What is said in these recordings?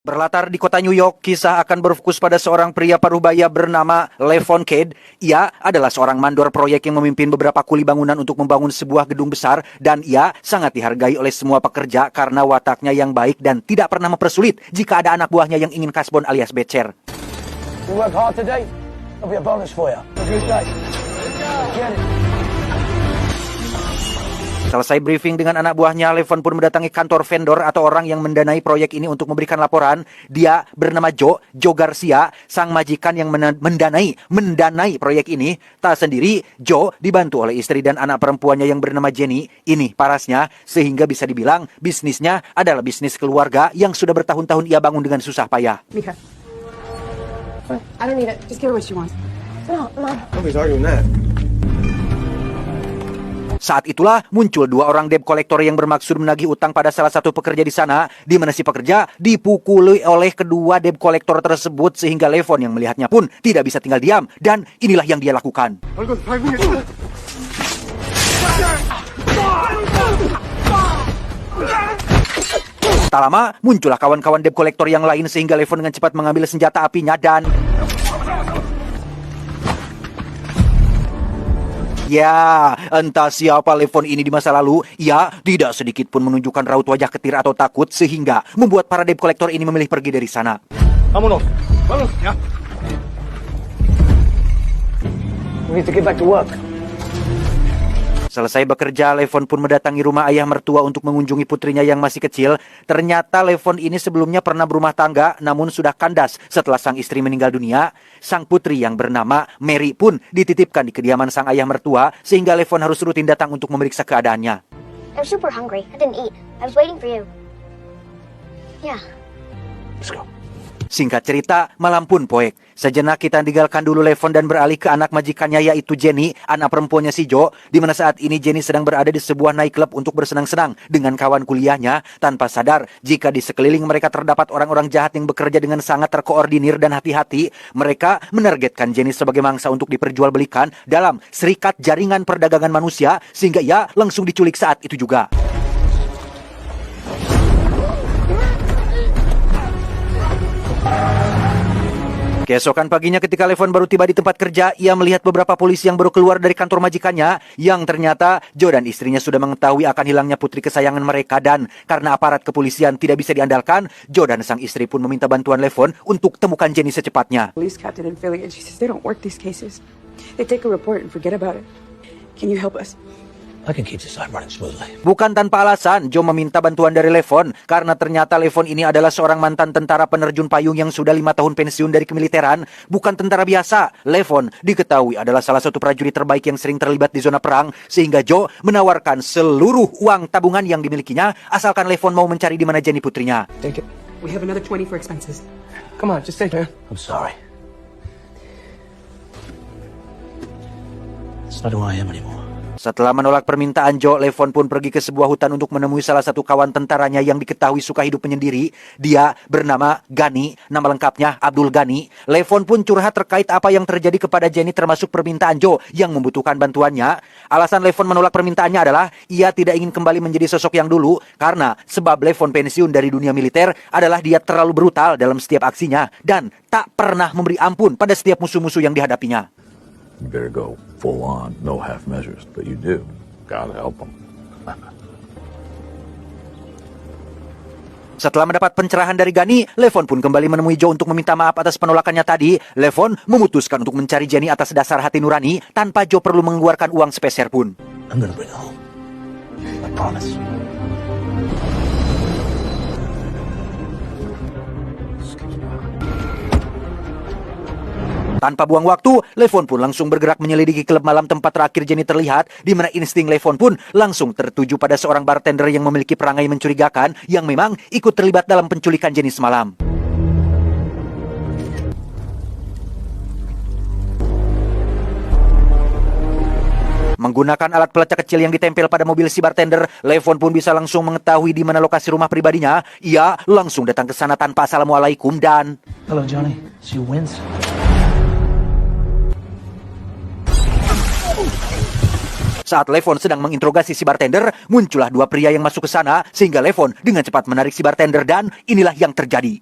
Berlatar di kota New York, kisah akan berfokus pada seorang pria paruh baya bernama Levon Cade. Ia adalah seorang mandor proyek yang memimpin beberapa kuli bangunan untuk membangun sebuah gedung besar, dan ia sangat dihargai oleh semua pekerja karena wataknya yang baik dan tidak pernah mempersulit jika ada anak buahnya yang ingin kasbon alias becer. You work hard today, there'll be a bonus for you. Have a good day. Get it. Selesai briefing dengan anak buahnya, Levon pun mendatangi kantor vendor atau orang yang mendanai proyek ini untuk memberikan laporan. Dia bernama Joe Garcia, sang majikan yang mendanai proyek ini. Tak sendiri, Joe dibantu oleh istri dan anak perempuannya yang bernama Jenny. Ini parasnya, sehingga bisa dibilang bisnisnya adalah bisnis keluarga yang sudah bertahun-tahun ia bangun dengan susah payah. Mika. I don't need it. Just give her what she wants. No, Mom. Nobody's arguing that. Saat itulah muncul dua orang debt collector yang bermaksud menagih utang pada salah satu pekerja di sana, di mana si pekerja dipukuli oleh kedua debt collector tersebut sehingga Levon yang melihatnya pun tidak bisa tinggal diam, dan inilah yang dia lakukan. Tak lama muncullah kawan-kawan debt collector yang lain sehingga Levon dengan cepat mengambil senjata apinya dan ya, entah siapa Levon ini di masa lalu, ia tidak sedikit pun menunjukkan raut wajah ketir atau takut sehingga membuat para debt collector ini memilih pergi dari sana. Vámonos. Vámonos. Ya. We need to get back to work. Selesai bekerja, Levon pun mendatangi rumah ayah mertua untuk mengunjungi putrinya yang masih kecil. Ternyata Levon ini sebelumnya pernah berumah tangga, namun sudah kandas setelah sang istri meninggal dunia. Sang putri yang bernama Mary pun dititipkan di kediaman sang ayah mertua, sehingga Levon harus rutin datang untuk memeriksa keadaannya. I'm super hungry. I didn't eat. I was waiting for you. Yeah. Let's go. Singkat cerita, malam pun poek. Sejenak kita tinggalkan dulu Levon dan beralih ke anak majikannya yaitu Jenny, anak perempuannya si Joe, di mana saat ini Jenny sedang berada di sebuah nightclub untuk bersenang-senang dengan kawan kuliahnya, tanpa sadar jika di sekeliling mereka terdapat orang-orang jahat yang bekerja dengan sangat terkoordinir dan hati-hati. Mereka menargetkan Jenny sebagai mangsa untuk diperjualbelikan dalam serikat jaringan perdagangan manusia, sehingga ia langsung diculik saat itu juga. Keesokan paginya ketika Levon baru tiba di tempat kerja, ia melihat beberapa polisi yang baru keluar dari kantor majikannya, yang ternyata Joe dan istrinya sudah mengetahui akan hilangnya putri kesayangan mereka, dan karena aparat kepolisian tidak bisa diandalkan, Joe dan sang istri pun meminta bantuan Levon untuk temukan Jenny secepatnya. Police captain in Philly, and she says they don't work these cases. They take a report and forget about it. Can you help us? I can keep this side running smoothly. Bukan tanpa alasan, Joe meminta bantuan dari Levon, karena ternyata Levon ini adalah seorang mantan tentara penerjun payung yang sudah 5 tahun pensiun dari kemiliteran. Bukan tentara biasa, Levon diketahui adalah salah satu prajurit terbaik yang sering terlibat di zona perang, sehingga Joe menawarkan seluruh uang tabungan yang dimilikinya, asalkan Levon mau mencari di mana Jenny putrinya. Take it. We have another 20 for expenses. Come on, just take it. I'm sorry. It's not who I am anymore. Setelah menolak permintaan Joe, Levon pun pergi ke sebuah hutan untuk menemui salah satu kawan tentaranya yang diketahui suka hidup menyendiri. Dia bernama Gani, nama lengkapnya Abdul Gani. Levon pun curhat terkait apa yang terjadi kepada Jenny termasuk permintaan Joe yang membutuhkan bantuannya. Alasan Levon menolak permintaannya adalah ia tidak ingin kembali menjadi sosok yang dulu, karena sebab Levon pensiun dari dunia militer adalah dia terlalu brutal dalam setiap aksinya dan tak pernah memberi ampun pada setiap musuh-musuh yang dihadapinya. You better go full on, no half measures, but you do. Gotta help them. Setelah mendapat pencerahan dari Gani, Levon pun kembali menemui Joe untuk meminta maaf atas penolakannya tadi. Levon memutuskan untuk mencari Jenny atas dasar hati nurani tanpa Joe perlu mengeluarkan uang sepeser pun. I'm gonna bring her home. I promise. Tanpa buang waktu, Levon pun langsung bergerak menyelidiki klub malam tempat terakhir Jenny terlihat, di mana insting Levon pun langsung tertuju pada seorang bartender yang memiliki perangai mencurigakan yang memang ikut terlibat dalam penculikan Jenny semalam. Menggunakan alat pelacak kecil yang ditempel pada mobil si bartender, Levon pun bisa langsung mengetahui di mana lokasi rumah pribadinya. Ia langsung datang ke sana tanpa assalamualaikum dan... Hello, Johnny. See you wins. Saat Levon sedang menginterogasi si bartender, muncullah dua pria yang masuk ke sana, sehingga Levon dengan cepat menarik si bartender dan inilah yang terjadi.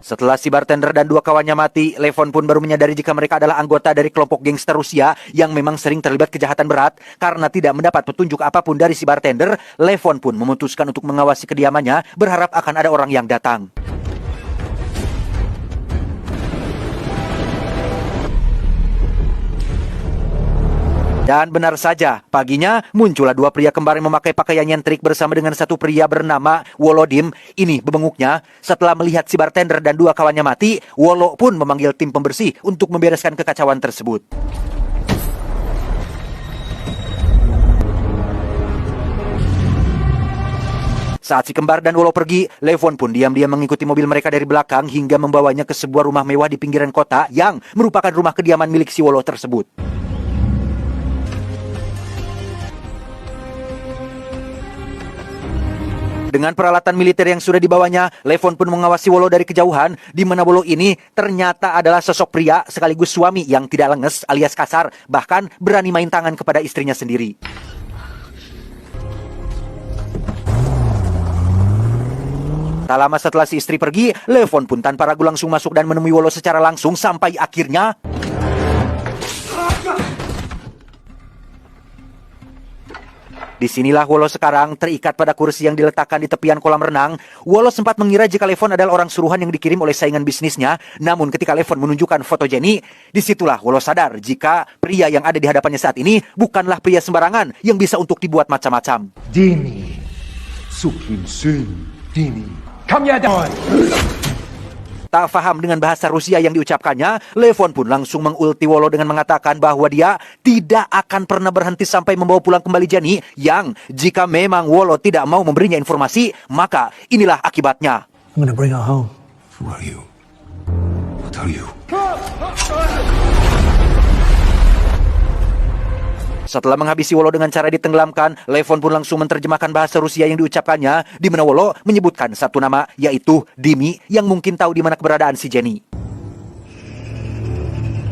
Setelah si bartender dan dua kawannya mati, Levon pun baru menyadari jika mereka adalah anggota dari kelompok gangster Rusia yang memang sering terlibat kejahatan berat. Karena tidak mendapat petunjuk apapun dari si bartender, Levon pun memutuskan untuk mengawasi kediamannya, berharap akan ada orang yang datang. Dan benar saja, paginya muncullah dua pria kembar yang memakai pakaian nyentrik bersama dengan satu pria bernama Wolodim. Ini bebenguknya. Setelah melihat si bartender dan dua kawannya mati, Wolo pun memanggil tim pembersih untuk membereskan kekacauan tersebut. Saat si kembar dan Wolo pergi, Levon pun diam-diam mengikuti mobil mereka dari belakang hingga membawanya ke sebuah rumah mewah di pinggiran kota yang merupakan rumah kediaman milik si Wolo tersebut. Dengan peralatan militer yang sudah dibawanya, Levon pun mengawasi Wolo dari kejauhan, di mana Wolo ini ternyata adalah sosok pria sekaligus suami yang tidak lenges alias kasar, bahkan berani main tangan kepada istrinya sendiri. Tak lama setelah si istri pergi, Levon pun tanpa ragu langsung masuk dan menemui Wolo secara langsung sampai akhirnya... Disinilah Wolo sekarang terikat pada kursi yang diletakkan di tepian kolam renang. Wolo sempat mengira jika Levon adalah orang suruhan yang dikirim oleh saingan bisnisnya. Namun ketika Levon menunjukkan foto Jenny, disitulah Wolo sadar jika pria yang ada di hadapannya saat ini bukanlah pria sembarangan yang bisa untuk dibuat macam-macam. Dini, Sukim Sun, Dini. Come here, Don. Tak faham dengan bahasa Rusia yang diucapkannya, Levon pun langsung mengulti Wolo dengan mengatakan bahwa dia tidak akan pernah berhenti sampai membawa pulang kembali Jenny, yang jika memang Wolo tidak mau memberinya informasi, maka inilah akibatnya. I'm gonna bring her home. Who are you? I'll tell you. Setelah menghabisi Wolo dengan cara ditenggelamkan, Levon pun langsung menerjemahkan bahasa Rusia yang diucapkannya, di mana Wolo menyebutkan satu nama, yaitu Dimi, yang mungkin tahu di mana keberadaan si Jenny.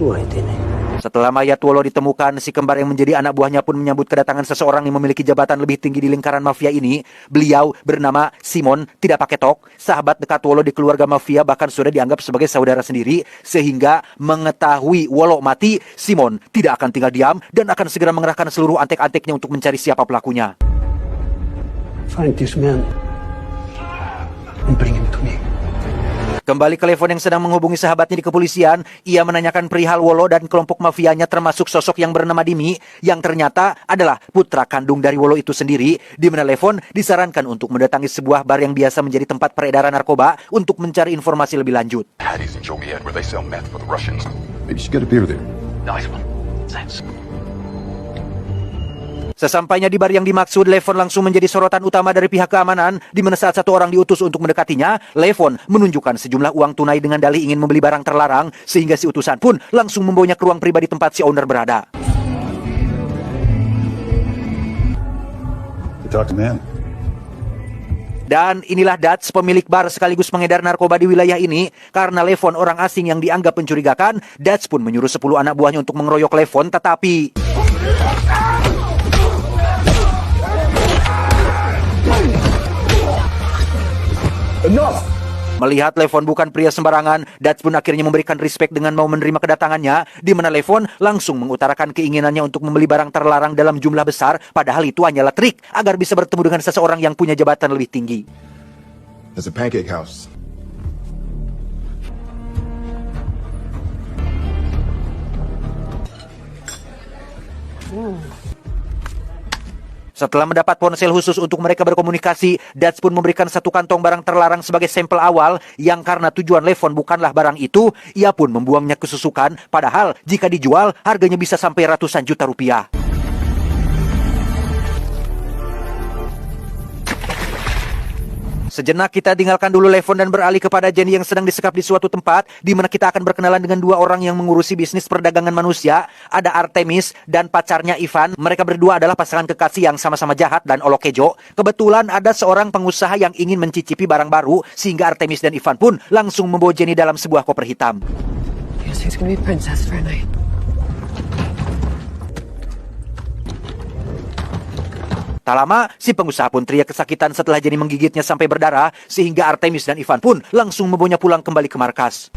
Who are Dini? Setelah mayat Wolo ditemukan, si kembar yang menjadi anak buahnya pun menyambut kedatangan seseorang yang memiliki jabatan lebih tinggi di lingkaran mafia ini. Beliau bernama Simon, tidak pakai tok, sahabat dekat Wolo di keluarga mafia, bahkan sudah dianggap sebagai saudara sendiri, sehingga mengetahui Wolo mati, Simon tidak akan tinggal diam dan akan segera mengerahkan seluruh antek-anteknya untuk mencari siapa pelakunya. Find this man and bring him to me. Kembali ke Levon yang sedang menghubungi sahabatnya di kepolisian, ia menanyakan perihal Wolo dan kelompok mafianya, termasuk sosok yang bernama Dimi, yang ternyata adalah putra kandung dari Wolo itu sendiri, di mana Levon disarankan untuk mendatangi sebuah bar yang biasa menjadi tempat peredaran narkoba untuk mencari informasi lebih lanjut. Patty's in Joliet where they sell meth for the Russians. Maybe you should get a beer there. Nice one. Thanks. Sesampainya di bar yang dimaksud, Levon langsung menjadi sorotan utama dari pihak keamanan, di mana saat satu orang diutus untuk mendekatinya, Levon menunjukkan sejumlah uang tunai dengan dalih ingin membeli barang terlarang, sehingga si utusan pun langsung membawanya ke ruang pribadi tempat si owner berada. You talk to man. Dan inilah Dutch, pemilik bar sekaligus pengedar narkoba di wilayah ini. Karena Levon orang asing yang dianggap mencurigakan, Dutch pun menyuruh 10 anak buahnya untuk mengeroyok Levon, tetapi... Enough! Melihat Levon bukan pria sembarangan, Dutch pun akhirnya memberikan respect dengan mau menerima kedatangannya, di mana Levon langsung mengutarakan keinginannya untuk membeli barang terlarang dalam jumlah besar, padahal itu hanyalah trik agar bisa bertemu dengan seseorang yang punya jabatan lebih tinggi. There's a pancake house. Setelah mendapat ponsel khusus untuk mereka berkomunikasi, Dutch pun memberikan satu kantong barang terlarang sebagai sampel awal, yang karena tujuan Levon bukanlah barang itu, ia pun membuangnya ke susukan, padahal jika dijual, harganya bisa sampai ratusan juta rupiah. Sejenak kita tinggalkan dulu Levon dan beralih kepada Jenny yang sedang disekap di suatu tempat, di mana kita akan berkenalan dengan dua orang yang mengurusi bisnis perdagangan manusia. Ada Artemis dan pacarnya Ivan. Mereka berdua adalah pasangan kekasih yang sama-sama jahat dan olokejo. Kebetulan ada seorang pengusaha yang ingin mencicipi barang baru, sehingga Artemis dan Ivan pun langsung membawa Jenny dalam sebuah koper hitam. Yes, he's gonna be a princess for a night. Tak lama, si pengusaha pun teriak kesakitan setelah Jenny menggigitnya sampai berdarah, sehingga Artemis dan Ivan pun langsung membawanya pulang kembali ke markas.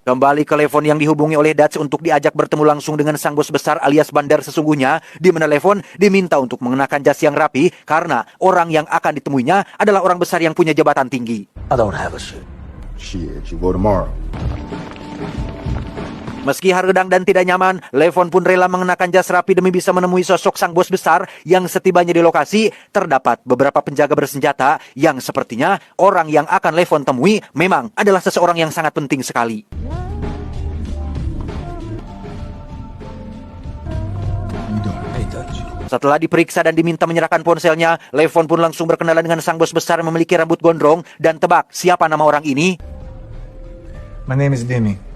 Kembali ke Levon yang dihubungi oleh Dutch untuk diajak bertemu langsung dengan sang bos besar alias bandar sesungguhnya, di mana Levon diminta untuk mengenakan jas yang rapi karena orang yang akan ditemuinya adalah orang besar yang punya jabatan tinggi. I don't have a suit. Shit, you go tomorrow. Meski hardang dan tidak nyaman, Levon pun rela mengenakan jas rapi demi bisa menemui sosok sang bos besar yang setibanya di lokasi, terdapat beberapa penjaga bersenjata yang sepertinya orang yang akan Levon temui memang adalah seseorang yang sangat penting sekali. Setelah diperiksa dan diminta menyerahkan ponselnya, Levon pun langsung berkenalan dengan sang bos besar yang memiliki rambut gondrong dan tebak siapa nama orang ini? My name is Demi.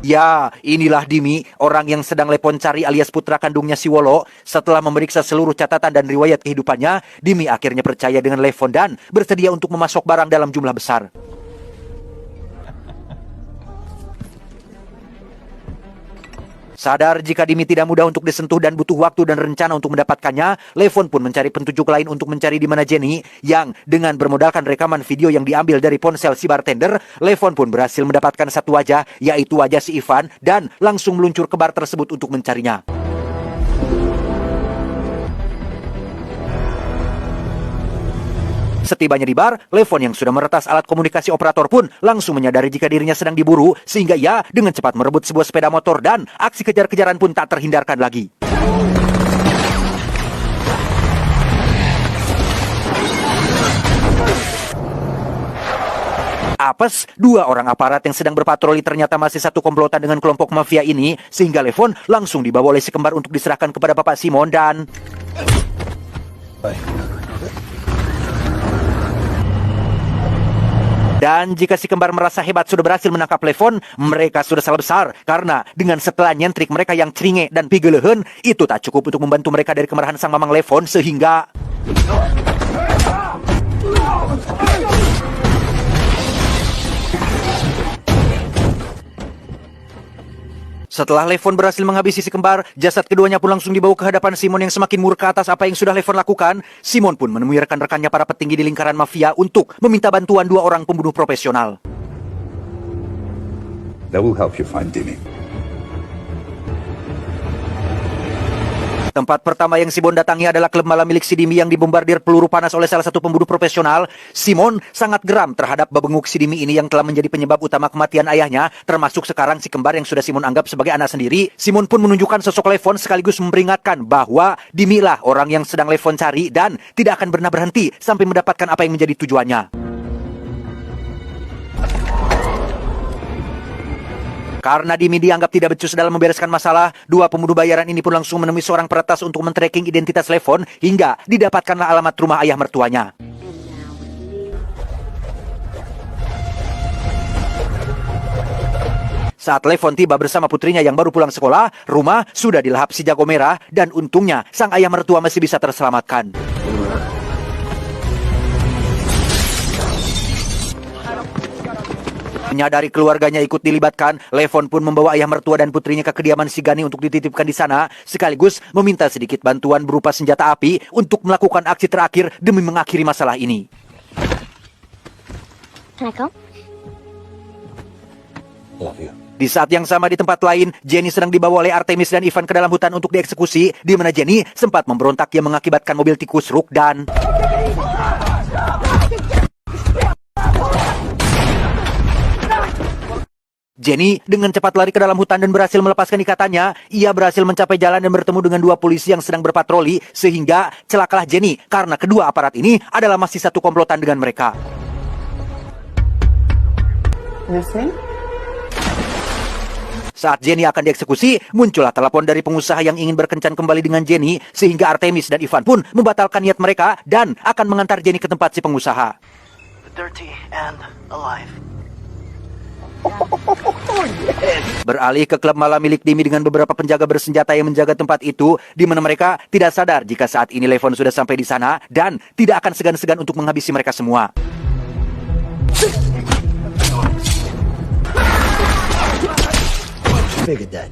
Ya, inilah Dimi, orang yang sedang Levon cari alias putra kandungnya si Wolo. Setelah memeriksa seluruh catatan dan riwayat kehidupannya, Dimi akhirnya percaya dengan Levon dan bersedia untuk memasok barang dalam jumlah besar. Sadar jika Dimi tidak mudah untuk disentuh dan butuh waktu dan rencana untuk mendapatkannya, Levon pun mencari petunjuk lain untuk mencari di mana Jenny, yang dengan bermodalkan rekaman video yang diambil dari ponsel si bartender, Levon pun berhasil mendapatkan satu wajah, yaitu wajah si Ivan, dan langsung meluncur ke bar tersebut untuk mencarinya. Setibanya di bar, Levon yang sudah meretas alat komunikasi operator pun langsung menyadari jika dirinya sedang diburu, sehingga ia dengan cepat merebut sebuah sepeda motor dan aksi kejar-kejaran pun tak terhindarkan lagi. Apes, dua orang aparat yang sedang berpatroli ternyata masih satu komplotan dengan kelompok mafia ini, sehingga Levon langsung dibawa oleh si kembar untuk diserahkan kepada Bapak Simon dan... Dan jika si kembar merasa hebat sudah berhasil menangkap Levon, mereka sudah salah besar. Karena dengan setelah nyentrik mereka yang ceringe dan pigelehen, itu tak cukup untuk membantu mereka dari kemarahan sang mamang Levon, sehingga... Setelah Levon berhasil menghabisi si kembar, jasad keduanya pun langsung dibawa ke hadapan Simon yang semakin murka atas apa yang sudah Levon lakukan. Simon pun menemui rekan-rekannya para petinggi di lingkaran mafia untuk meminta bantuan dua orang pembunuh profesional. That will help you find Demi. Tempat pertama yang Simon datangi adalah klub malam milik si Dimi yang dibombardir peluru panas oleh salah satu pembunuh profesional. Simon sangat geram terhadap babenguk si Dimi ini yang telah menjadi penyebab utama kematian ayahnya, termasuk sekarang si kembar yang sudah Simon anggap sebagai anak sendiri. Simon pun menunjukkan sosok Levon sekaligus memperingatkan bahwa Dimi lah orang yang sedang Levon cari dan tidak akan pernah berhenti sampai mendapatkan apa yang menjadi tujuannya. Karena Dimi dianggap tidak becus dalam membereskan masalah, dua pembunuh bayaran ini pun langsung menemui seorang peretas untuk men-tracking identitas Levon hingga didapatkanlah alamat rumah ayah mertuanya. Saat Levon tiba bersama putrinya yang baru pulang sekolah, rumah sudah dilahap si jago merah dan untungnya sang ayah mertua masih bisa terselamatkan. Menyadari keluarganya ikut dilibatkan, Levon pun membawa ayah mertua dan putrinya ke kediaman si Gani untuk dititipkan di sana, sekaligus meminta sedikit bantuan berupa senjata api untuk melakukan aksi terakhir demi mengakhiri masalah ini. Can I come? Love you. Di saat yang sama di tempat lain, Jenny sedang dibawa oleh Artemis dan Ivan ke dalam hutan untuk dieksekusi, di mana Jenny sempat memberontak yang mengakibatkan mobil tikus ruk dan... Jenny dengan cepat lari ke dalam hutan dan berhasil melepaskan ikatannya. Ia berhasil mencapai jalan dan bertemu dengan dua polisi yang sedang berpatroli, sehingga celakalah Jenny karena kedua aparat ini adalah masih satu komplotan dengan mereka. Saat Jenny akan dieksekusi, muncullah telepon dari pengusaha yang ingin berkencan kembali dengan Jenny, sehingga Artemis dan Ivan pun membatalkan niat mereka dan akan mengantar Jenny ke tempat si pengusaha. Dirty and alive. Beralih ke klub malam milik Dimi dengan beberapa penjaga bersenjata yang menjaga tempat itu, di mana mereka tidak sadar jika saat ini Levon sudah sampai di sana dan tidak akan segan-segan untuk menghabisi mereka semua. Figured that.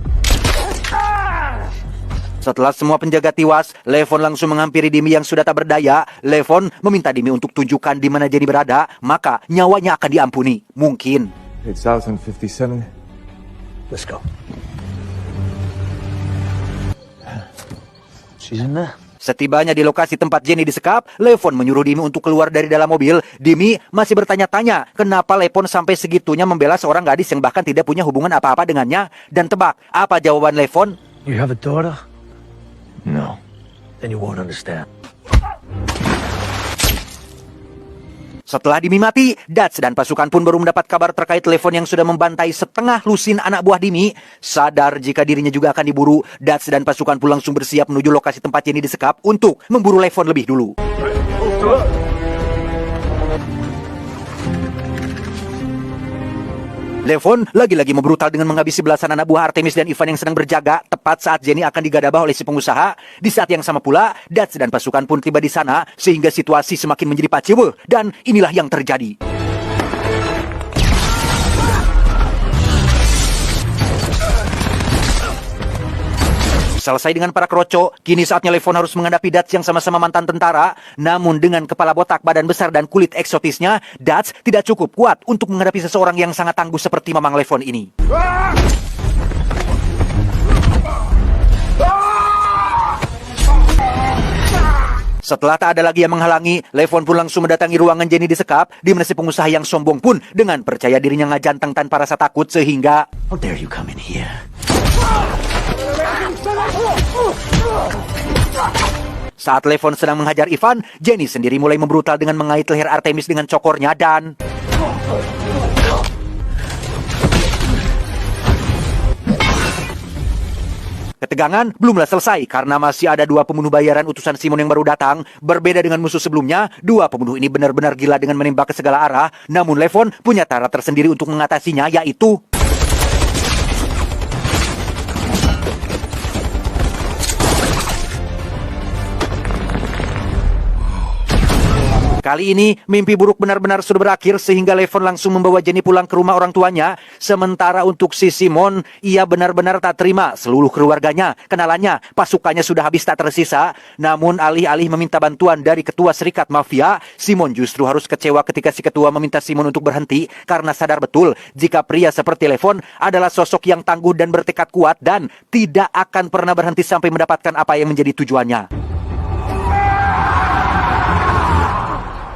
Setelah semua penjaga tewas, Levon langsung menghampiri Dimi yang sudah tak berdaya. Levon meminta Dimi untuk tunjukkan di mana Jenny berada, maka nyawanya akan diampuni. Mungkin. It's out on 57. Let's go. She's in there. Setibanya di lokasi tempat Jenny disekap, Levon menyuruh Dimi untuk keluar dari dalam mobil. Dimi masih bertanya-tanya kenapa Levon sampai segitunya membela seorang gadis yang bahkan tidak punya hubungan apa-apa dengannya. Dan tebak, apa jawaban Levon? You have a daughter? No. Then you won't understand. Setelah Dimi mati, Dutch dan pasukan pun baru mendapat kabar terkait Levon yang sudah membantai setengah lusin anak buah Dimi. Sadar jika dirinya juga akan diburu, Dutch dan pasukan pun langsung bersiap menuju lokasi tempat Jenny disekap untuk memburu Levon lebih dulu. Levon lagi-lagi membrutal dengan menghabisi belasan anak buah Artemis dan Ivan yang sedang berjaga tepat saat Jenny akan digadabah oleh si pengusaha. Di saat yang sama pula, Dutch dan pasukan pun tiba di sana sehingga situasi semakin menjadi pacewe dan inilah yang terjadi. Selesai dengan para kroco, kini saatnya Levon harus menghadapi Dutch yang sama-sama mantan tentara. Namun dengan kepala botak, badan besar, dan kulit eksotisnya, Dutch tidak cukup kuat untuk menghadapi seseorang yang sangat tangguh seperti Mamang Levon ini. Setelah tak ada lagi yang menghalangi, Levon pun langsung mendatangi ruangan Jenny disekap, di mana si pengusaha yang sombong pun dengan percaya dirinya ngajanteng tanpa rasa takut sehingga... How dare you come in here? Saat Levon sedang menghajar Ivan, Jenny sendiri mulai membrutal dengan mengait leher Artemis dengan cokornya dan... Ketegangan belumlah selesai karena masih ada dua pembunuh bayaran utusan Simon yang baru datang. Berbeda dengan musuh sebelumnya, dua pembunuh ini benar-benar gila dengan menembak ke segala arah. Namun Levon punya cara tersendiri untuk mengatasinya, yaitu... Kali ini, mimpi buruk benar-benar sudah berakhir sehingga Levon langsung membawa Jenny pulang ke rumah orang tuanya. Sementara untuk si Simon, ia benar-benar tak terima seluruh keluarganya, kenalannya, pasukannya sudah habis tak tersisa. Namun alih-alih meminta bantuan dari ketua serikat mafia, Simon justru harus kecewa ketika si ketua meminta Simon untuk berhenti karena sadar betul jika pria seperti Levon adalah sosok yang tangguh dan bertekad kuat dan tidak akan pernah berhenti sampai mendapatkan apa yang menjadi tujuannya.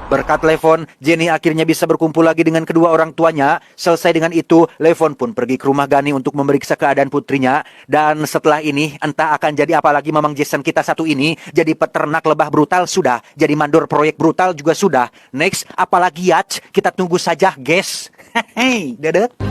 Berkat Levon, Jenny akhirnya bisa berkumpul lagi dengan kedua orang tuanya. Selesai dengan itu, Levon pun pergi ke rumah Gani untuk memeriksa keadaan putrinya. Dan setelah ini, entah akan jadi apa lagi Mamang Jason kita satu ini. Jadi peternak lebah brutal sudah. Jadi mandor proyek brutal juga sudah. Next, apalagi ya? Kita tunggu saja, guys. Hehehe, dadah.